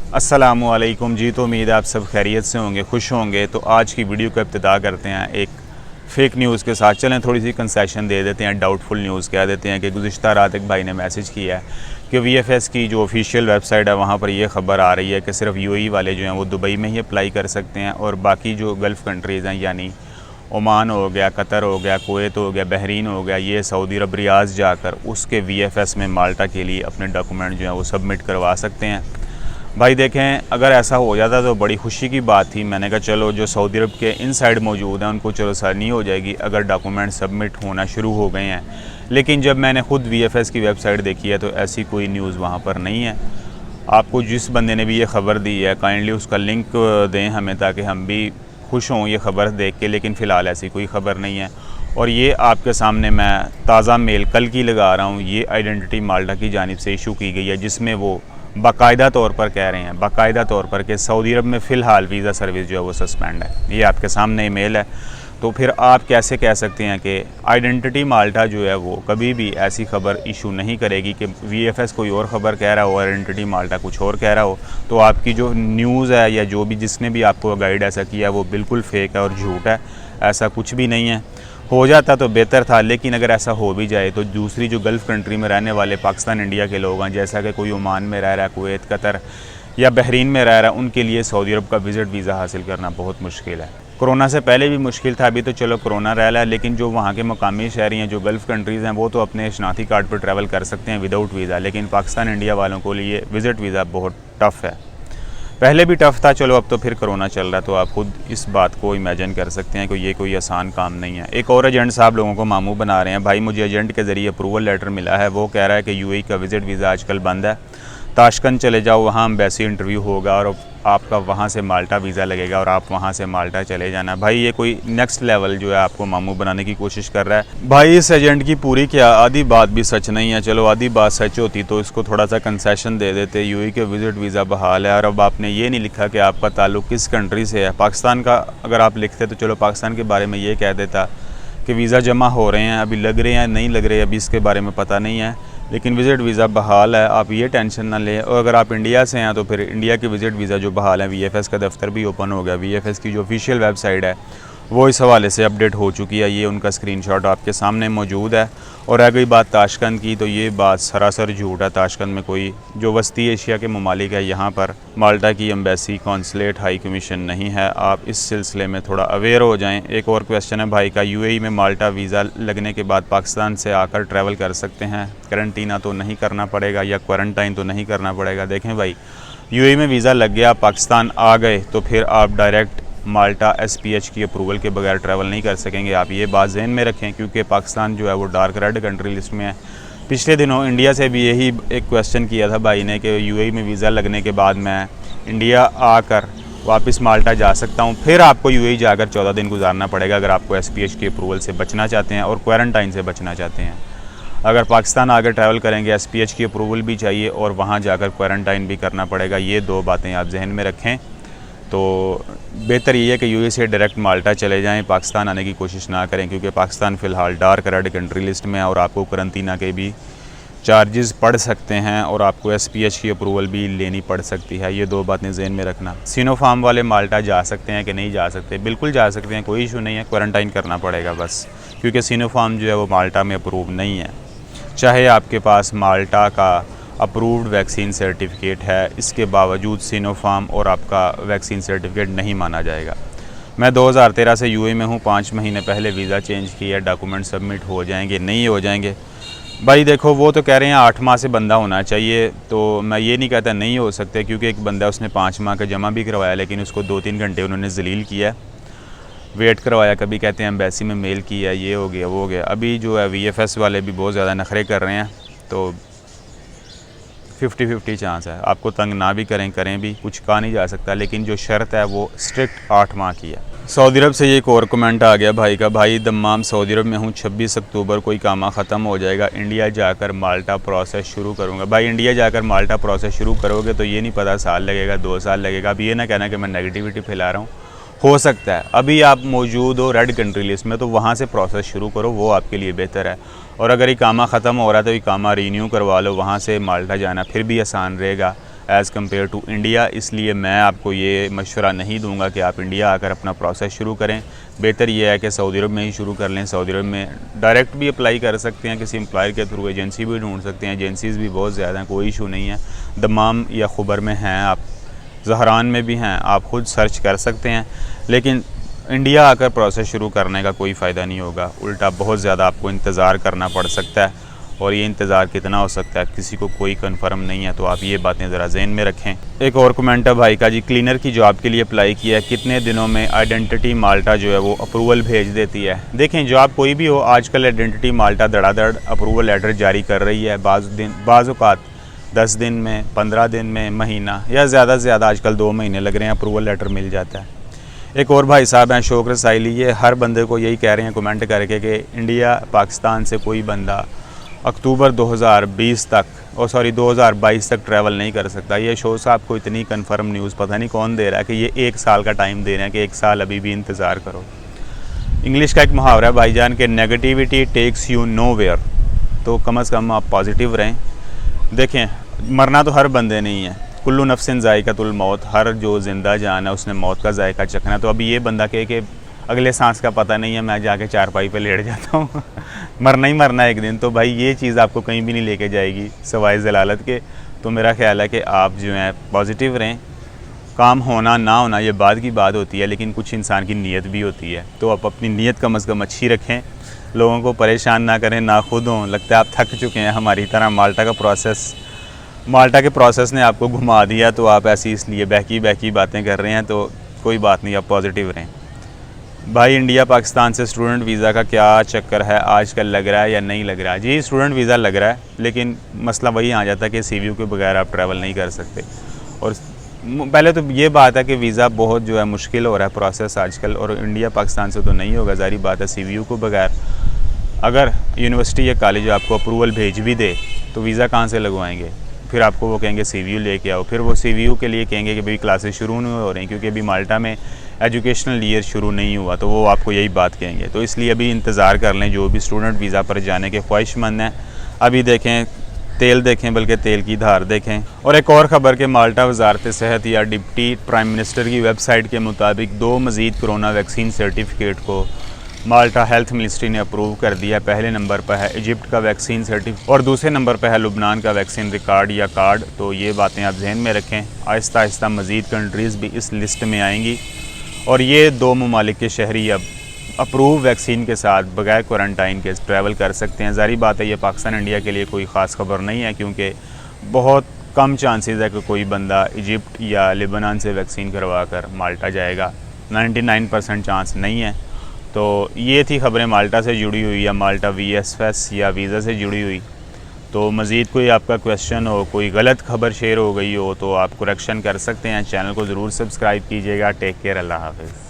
अस्सलामुअलैकुम जी। तो उम्मीद है आप सब खैरियत से होंगे, खुश होंगे। तो आज की वीडियो का इब्तिदा करते हैं एक फ़ेक न्यूज़ के साथ। चलें थोड़ी सी कंसेशन दे देते हैं, डाउटफुल न्यूज़ कह देते हैं कि गुज़िश्ता रात एक भाई ने मैसेज किया है कि VFS की जो ऑफिशियल वेबसाइट है वहाँ पर ये ख़बर आ रही है कि सिर्फ UAE वाले जो हैं वो दुबई में ही अप्लाई कर सकते हैं और बाकी जो गल्फ़ कंट्रीज़ हैं यानी ओमान हो गया, कतर हो गया, कुवैत हो गया, बहरीन हो गया, ये सऊदी अरब रियाज़ जाकर उसके VFS में माल्टा के लिए अपने डॉक्यूमेंट जो हैं वो सबमिट करवा सकते हैं। भाई देखें, अगर ऐसा हो जाता तो बड़ी खुशी की बात थी। मैंने कहा चलो जो सऊदी अरब के इनसाइड मौजूद हैं उनको चलो आसानी हो जाएगी अगर डॉक्यूमेंट सबमिट होना शुरू हो गए हैं। लेकिन जब मैंने ख़ुद VFS की वेबसाइट देखी है तो ऐसी कोई न्यूज़ वहाँ पर नहीं है। आपको जिस बंदे ने भी ये ख़बर दी है काइंडली उसका लिंक दें हमें, ताकि हम भी खुश हों ये ख़बर देख के। लेकिन फ़िलहाल ऐसी कोई ख़बर नहीं है। और ये आपके सामने मैं ताज़ा मेल कल की लगा रहा हूँ। ये आइडेंटिटी माल्टा की जानिब से इशू की गई है, जिसमें वो बाकायदा तौर पर कह रहे हैं, बाकायदा तौर पर कि सऊदी अरब में फ़िलहाल वीज़ा सर्विस जो है वो सस्पेंड है। ये आपके सामने ईमेल है। तो फिर आप कैसे कह सकते हैं कि आइडेंटिटी माल्टा जो है वो कभी भी ऐसी ख़बर इशू नहीं करेगी कि VFS कोई और ख़बर कह रहा हो, आइडेंटिटी माल्टा कुछ और कह रहा हो। तो आपकी जो न्यूज़ है या जो भी जिसने भी आपको गाइड ऐसा किया वो बिल्कुल फ़ेक है और झूठ है। ऐसा कुछ भी नहीं है। हो जाता तो बेहतर था, लेकिन अगर ऐसा हो भी जाए तो दूसरी जो गल्फ़ कंट्री में रहने वाले पाकिस्तान इंडिया के लोग हैं, जैसा कि कोई ओमान में रह रहा है, कुवैत, कतर या बहरीन में रह रहा है, उनके लिए सऊदी अरब का विज़िट वीज़ा हासिल करना बहुत मुश्किल है। कोरोना से पहले भी मुश्किल था, अभी तो चलो कोरोना रह रहा है, लेकिन जो वहाँ के मकामी शहरी हैं, जो गल्फ़ कंट्रीज़ हैं, वो तो अपने शनाख्ती कार्ड पर ट्रैवल कर सकते हैं विदाउट वीज़ा। लेकिन पाकिस्तान इंडिया वालों को लिए विज़िट वीज़ा बहुत टफ़ है। पहले भी टफ़ था, चलो अब तो फिर कोरोना चल रहा है, तो आप खुद इस बात को इमेजिन कर सकते हैं कि ये कोई आसान काम नहीं है। एक और एजेंट साहब लोगों को मामू बना रहे हैं। भाई मुझे एजेंट के ज़रिए अप्रूवल लेटर मिला है, वो कह रहा है कि UAE का विज़िट वीज़ा आजकल बंद है, ताशकंद चले जाओ, वहाँ एम्बेसी इंटरव्यू होगा और आपका वहाँ से माल्टा वीज़ा लगेगा और आप वहाँ से माल्टा चले जाना। भाई ये कोई नेक्स्ट लेवल जो है आपको मामू बनाने की कोशिश कर रहा है। भाई इस एजेंट की पूरी क्या आधी बात भी सच नहीं है। चलो आधी बात सच होती तो इसको थोड़ा सा कंसेशन दे देते। UAE के विज़िट वीज़ा बहाल है और अब आपने ये नहीं लिखा कि आपका ताल्लुक़ किस कंट्री से है। पाकिस्तान का अगर आप लिखते तो चलो पाकिस्तान के बारे में ये कह देता कि वीज़ा जमा हो रहे हैं, अभी लग रहे हैं नहीं लग रहे अभी इसके बारे में पता नहीं है, लेकिन विज़िट वीज़ा बहाल है, आप ये टेंशन ना लें। और अगर आप इंडिया से हैं तो फिर इंडिया के विज़िट वीज़ा जो बहाल है, VFS का दफ्तर भी ओपन हो गया। VFS की जो ऑफिशियल वेबसाइट है वो इस हवाले से अपडेट हो चुकी है। ये उनका स्क्रीनशॉट आपके सामने मौजूद है। और रह गई बात ताशकंद की, तो ये बात सरासर झूठ है। ताशकंद में कोई जो वस्ती एशिया के ममालिक है यहाँ पर माल्टा की एम्बेसी, कौंसलेट, हाई कमीशन नहीं है। आप इस सिलसिले में थोड़ा अवेयर हो जाएं। एक और क्वेश्चन है भाई का, UAE में माल्टा वीज़ा लगने के बाद पाकिस्तान से आकर ट्रैवल कर सकते हैं, करंटीना तो नहीं करना पड़ेगा या क्वारंटाइन तो नहीं करना पड़ेगा? देखें भाई, UAE में वीज़ा लग गया, पाकिस्तान आ गए तो फिर आप डायरेक्ट माल्टा SPH की अप्रूवल के बगैर ट्रैवल नहीं कर सकेंगे। आप ये बात ज़हन में रखें, क्योंकि पाकिस्तान जो है वो डार्क रेड कंट्री लिस्ट में है। पिछले दिनों इंडिया से भी यही एक क्वेश्चन किया था भाई ने कि UAE में वीज़ा लगने के बाद मैं इंडिया आकर वापस माल्टा जा सकता हूँ? फिर आपको UAE जाकर 14 दिन गुजारना पड़ेगा अगर आपको SPH की अप्रूवल से बचना चाहते हैं और क्वारंटाइन से बचना चाहते हैं। अगर पाकिस्तान आकर ट्रैवल करेंगे SPH की अप्रूवल भी चाहिए और वहाँ जाकर क्वारंटाइन भी करना पड़ेगा। ये दो बातें आप जहन में रखें। तो बेहतर ये है कि UAE से डायरेक्ट माल्टा चले जाएं, पाकिस्तान आने की कोशिश ना करें, क्योंकि पाकिस्तान फ़िलहाल डार्क रेड कंट्री लिस्ट में है और आपको करंटीना के भी चार्जेस पड़ सकते हैं और आपको SPH की अप्रूवल भी लेनी पड़ सकती है। ये दो बातें ज़हन में रखना। सिनोफार्म वाले माल्टा जा सकते हैं कि नहीं जा सकते? बिल्कुल जा सकते हैं, कोई इशू नहीं है, क्वारंटाइन करना पड़ेगा बस, क्योंकि सिनोफार्म जो है वो माल्टा में अप्रूव नहीं है। चाहे आपके पास माल्टा का अप्रूव्ड वैक्सीन सर्टिफिकेट है, इसके बावजूद सिनोफार्म और आपका वैक्सीन सर्टिफिकेट नहीं माना जाएगा। मैं 2013 से UAE में हूँ, 5 महीने पहले वीज़ा चेंज किया, डॉक्यूमेंट सबमिट हो जाएंगे, नहीं हो जाएंगे? भाई देखो, वो तो कह रहे हैं 8 माह से बंदा होना चाहिए, तो मैं ये नहीं कहता नहीं हो सकते, क्योंकि एक बंदा उसने 5 माह का जमा भी करवाया, लेकिन उसको 2-3 घंटे उन्होंने जलील किया, वेट करवाया। कभी कहते हैं एम्बेसी में मेल किया, ये हो गया वो हो गया। अभी जो है VFS वाले भी बहुत ज़्यादा नखरे कर रहे हैं, तो 50-50 चांस है। आपको तंग ना भी करें भी, कुछ कहा नहीं जा सकता, लेकिन जो शर्त है वो स्ट्रिक्ट 8 माह की है। सऊदी अरब से ये एक और कमेंट आ गया भाई का, भाई दम्माम सऊदी अरब में हूँ, 26 अक्टूबर को कामा ख़त्म हो जाएगा, इंडिया जाकर माल्टा प्रोसेस शुरू करूँगा। भाई इंडिया जाकर माल्टा प्रोसेस शुरू करोगे तो ये नहीं पता साल लगेगा 2 साल लगेगा। अब ये ना कहना कि मैं नेगेटिविटी फैला रहा हूँ, हो सकता है अभी आप मौजूद हो रेड कंट्री लिस्ट में, तो वहाँ से प्रोसेस शुरू करो, वो आपके लिए बेहतर है। और अगर इकामा ख़त्म हो रहा है तो इकामा रीन्यू करवा लो, वहाँ से माल्टा जाना फिर भी आसान रहेगा। As compare to India. इसलिए मैं आपको ये मशवरा नहीं दूंगा कि आप इंडिया आकर अपना प्रोसेस शुरू करें। बेहतर ये है कि सऊदी अरब में ही शुरू कर लें। सऊदी अरब में डायरेक्ट भी अप्लाई कर सकते हैं, किसी एम्प्लॉयर के थ्रू एजेंसी भी ढूंढ सकते हैं। एजेंसीज़ भी बहुत ज़्यादा हैं, कोई इशू नहीं है। दमाम या खुबर में हैं, आप ज़हरान में भी हैं, आप ख़ुद सर्च कर सकते हैं। लेकिन इंडिया आकर प्रोसेस शुरू करने का कोई फ़ायदा नहीं होगा, उल्टा बहुत ज़्यादा आपको इंतज़ार करना पड़ सकता है। और ये इंतज़ार कितना हो सकता है किसी को कोई कंफर्म नहीं है, तो आप ये बातें ज़रा ज़हन में रखें। एक और कमेंट है भाई का जी, क्लीनर की जॉब के लिए अप्लाई किया है, कितने दिनों में आइडेंटिटी माल्टा जो है वो अप्रूवल भेज देती है। देखें, जॉब कोई भी हो, आजकल आइडेंटिटी माल्टा धड़ाधड़ अप्रूवल लेटर जारी कर रही है। बाज़ औक़ात 10 दिन में, 15 दिन में, महीना या ज़्यादा से ज़्यादा आजकल 2 महीने लग रहे हैं, अप्रूवल लेटर मिल जाता है। एक और भाई साहब हैं शौक रसाइली, ये हर बंदे को यही कह रहे हैं कमेंट करके कि इंडिया पाकिस्तान से कोई बंदा अक्टूबर 2022 तक ट्रैवल नहीं कर सकता। ये शो साहब को इतनी कंफर्म न्यूज़ पता नहीं कौन दे रहा है कि ये 1 साल का टाइम दे रहे हैं कि 1 साल अभी भी इंतज़ार करो। इंग्लिश का एक मुहावरा है भाईजान के, नेगेटिविटी टेक्स यू नोवेयर। तो कम से कम आप पॉजिटिव रहें। देखें, मरना तो हर बंदे नहीं है, कुल्लू नफ्सिन ज़ायक़तुल मौत, हर जो ज़िंदा जान है उसने मौत का जायका चखना है। तो अभी ये बंदा कहे कि अगले सांस का पता नहीं है, मैं जाके चारपाई पे लेट जाता हूँ मरना ही मरना है एक दिन, तो भाई ये चीज़ आपको कहीं भी नहीं लेके जाएगी सवाए ज़लालत के। तो मेरा ख्याल है कि आप जो है पॉजिटिव रहें। काम होना ना होना ये बाद की बात होती है, लेकिन कुछ इंसान की नीयत भी होती है, तो आप अपनी नीयत कम से कम अच्छी रखें, लोगों को परेशान ना करें, ना खुद हों। लगता है आप थक चुके हैं हमारी तरह। माल्टा के प्रोसेस ने आपको घुमा दिया, तो आप ऐसी इसलिए बहकी बातें कर रहे हैं। तो कोई बात नहीं, आप पॉजिटिव रहें। भाई, इंडिया पाकिस्तान से स्टूडेंट वीज़ा का क्या चक्कर है आजकल, लग रहा है या नहीं लग रहा है? जी, स्टूडेंट वीज़ा लग रहा है, लेकिन मसला वही आ जाता है कि CVU के बगैर आप ट्रैवल नहीं कर सकते। और पहले तो ये बात है कि वीज़ा बहुत जो है मुश्किल हो रहा है प्रोसेस आजकल, और इंडिया पाकिस्तान से तो नहीं होगा, ज़ाहिर बात है। CVU को बगैर अगर यूनिवर्सिटी या कॉलेज आपको अप्रूवल भेज भी दे तो वीज़ा कहाँ से लगवाएंगे? फिर आपको वो कहेंगे CVU लेके आओ, फिर वो CVU के लिए कहेंगे कि भाई क्लासेस शुरू नहीं हो रही क्योंकि अभी माल्टा में एजुकेशनल ईयर शुरू नहीं हुआ, तो वो आपको यही बात कहेंगे। तो इसलिए अभी इंतज़ार कर लें जो भी स्टूडेंट वीज़ा पर जाने के ख्वाहिशमंद हैं। अभी देखें, तेल देखें, बल्कि तेल की धार देखें। और एक और ख़बर के माल्टा वजारत सेहत या डिप्टी प्राइम मिनिस्टर की वेबसाइट के मुताबिक 2 मज़ीद कोरोना वैक्सीन सर्टिफिकेट को माल्टा हेल्थ मिनिस्ट्री ने अप्रूव कर दिया। पहले नंबर पर है इजिप्ट का वैक्सीन सर्टिफिकेट और दूसरे नंबर पर है लुबनान का वैक्सीन रिकॉर्ड या कार्ड। तो ये बातें आप जहन में रखें। आहिस्ता आहिस्ता मज़ीद कंट्रीज़ भी इस लिस्ट में आएंगी और ये 2 ममालिक के शहरी अब अप्रूव वैक्सीन के साथ बगैर क्वारंटाइन के ट्रैवल कर सकते हैं। ज़ाहिर बात है ये पाकिस्तान इंडिया के लिए कोई ख़ास खबर नहीं है, क्योंकि बहुत कम चांसेस है कि कोई बंदा इजिप्ट या लेबनान से वैक्सीन करवा कर माल्टा जाएगा। 99% चांस नहीं है। तो ये थी ख़बरें माल्टा से जुड़ी हुई या माल्टा VSFS या वीज़ा से जुड़ी हुई। तो मज़ीद कोई आपका क्वेश्चन हो, कोई गलत खबर शेयर हो गई हो, तो आप करेक्शन कर सकते हैं। चैनल को ज़रूर सब्सक्राइब कीजिएगा। टेक केयर, अल्लाह हाफ़िज़।